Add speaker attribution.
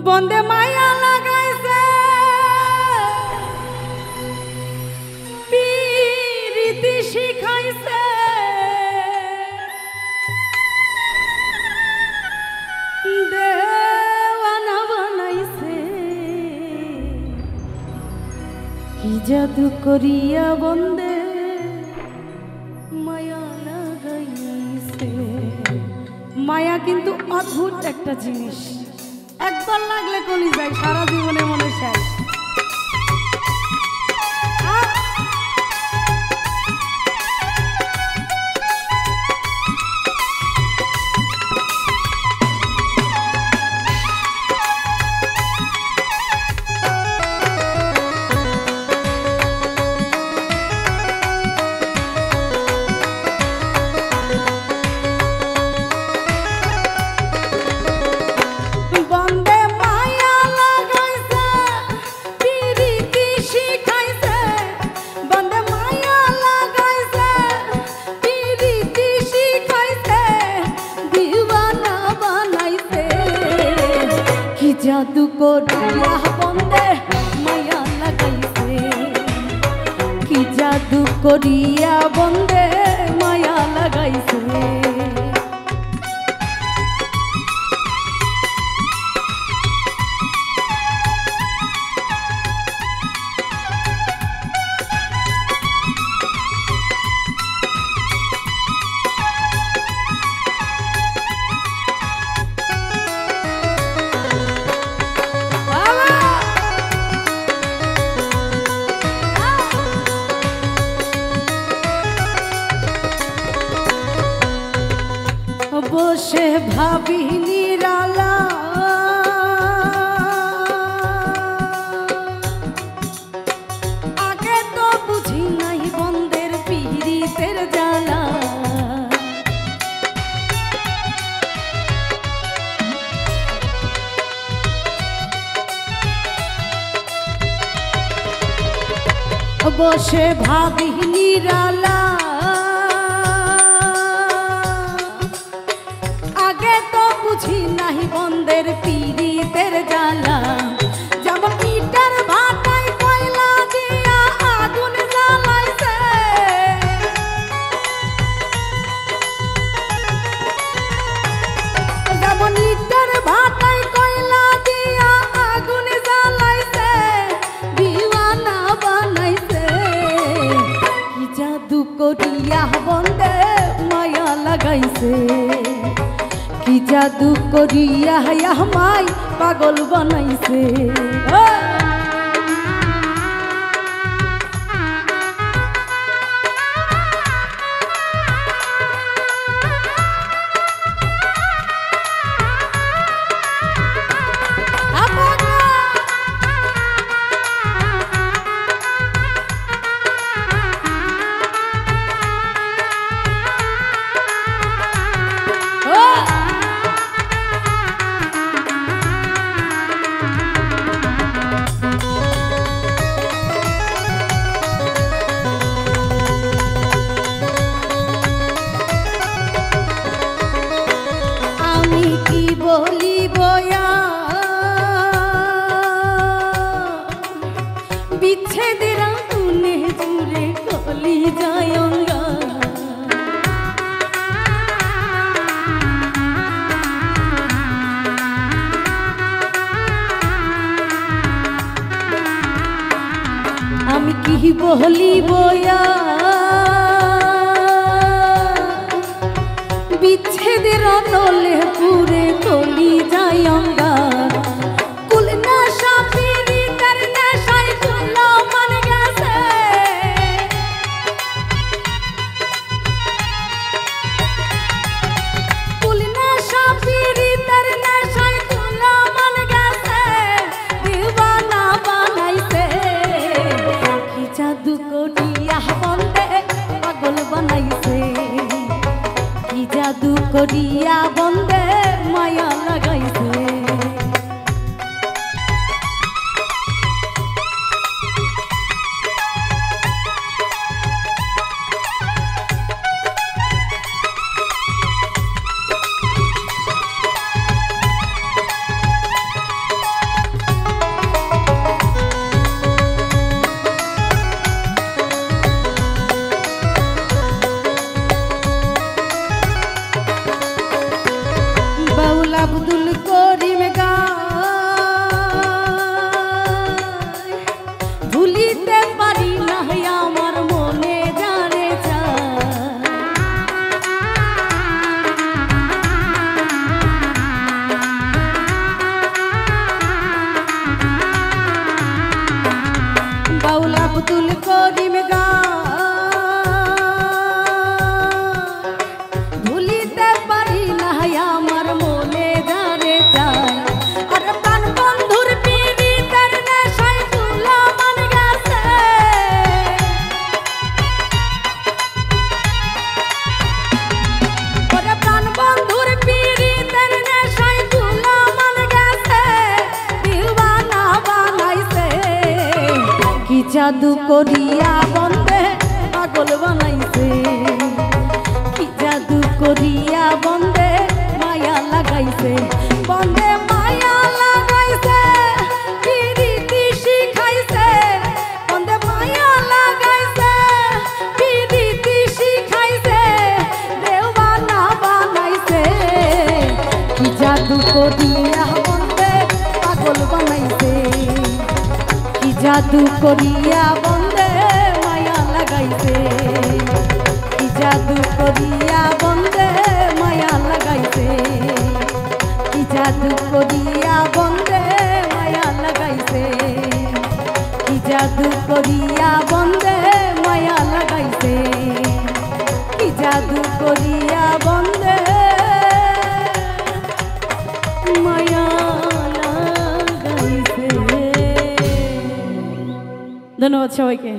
Speaker 1: বন্দে মায়া লাগাইছে প্রীতি শিখাইছে দেওয়ানা বানাইছে কি জাদু করিয়া বন্দে মায়া লাগাইছে। মায়া কিন্তু অদ্ভুত একটা জিনিস, একবার লাগলে কলি যায় সারা জীবনে মনে চায়। জাদু করিয়া বন্দে মায়া লাগাইছে, কি জাদু করিয়া বন্দে মায়া লাগাইছে। বসে ভাবি নিরালা আগে তো বুঝি নাই বন্দের পীড়িতের জ্বালা। বসে ভাবি নিরালা বুঝি নাহি বন্দের পীড়িতের জ্বালা। যেমন ইটার ভাটায় কয়লা দিয়া আগুন জ্বালাইছে, যেমন ইটার ভাটায় কয়লা দিয়া আগুন জ্বালাইছে, দিওয়ানা বানাইছে। কি জাদু করিয়া বন্দে মায়া লাগাইছে, কি জাদু করিয়া আমায় পাগল বানাইছে। বলিব বিচ্ছেদের আগুনে জুড়ে কলি যায় অঙ্গা। আমি কি বলিব বিচ্ছেদের তলে পুরে কলি যায় অঙ্গার। কুল নেশা পীড়িতের নেশায় কুলো মান গেছে, কুল নেশা পীড়িতের নেশায় কুলো মান গেছে, দিওয়ানা বানাইছে। কি জাদু করিয়া বন্দে পাগল বানাইছে, কি জাদু করিয়া বন্দে মায়া লাগাইছে। জাদু করিয়া বন্দে পাগল বানাইছে, কি জাদু করিয়া বন্দে মায়া লাগাইছে, বন্দে মায়া লাগাইছে, কি রীতি শিখাইছে, বন্দে মায়া লাগাইছে, কি রীতি শিখাইছে, দেওয়ানা বানাইছে, কি জাদু করিয়া বন্দে পাগল বানাইছে, কি জাদু করিয়া বন্দে মায়া লাগাইছে, কি জাদু করিয়া বন্দে মায়া লাগাইছে, কি জাদু করিয়া বন্দে মায়া লাগাইছে, কি জাদু করিয়া বন্দে মায়া লাগাইছে, কি জাদু করিয়া বন্দে মায়া লাগাইছে। ধন্যবাদ সবাইকে।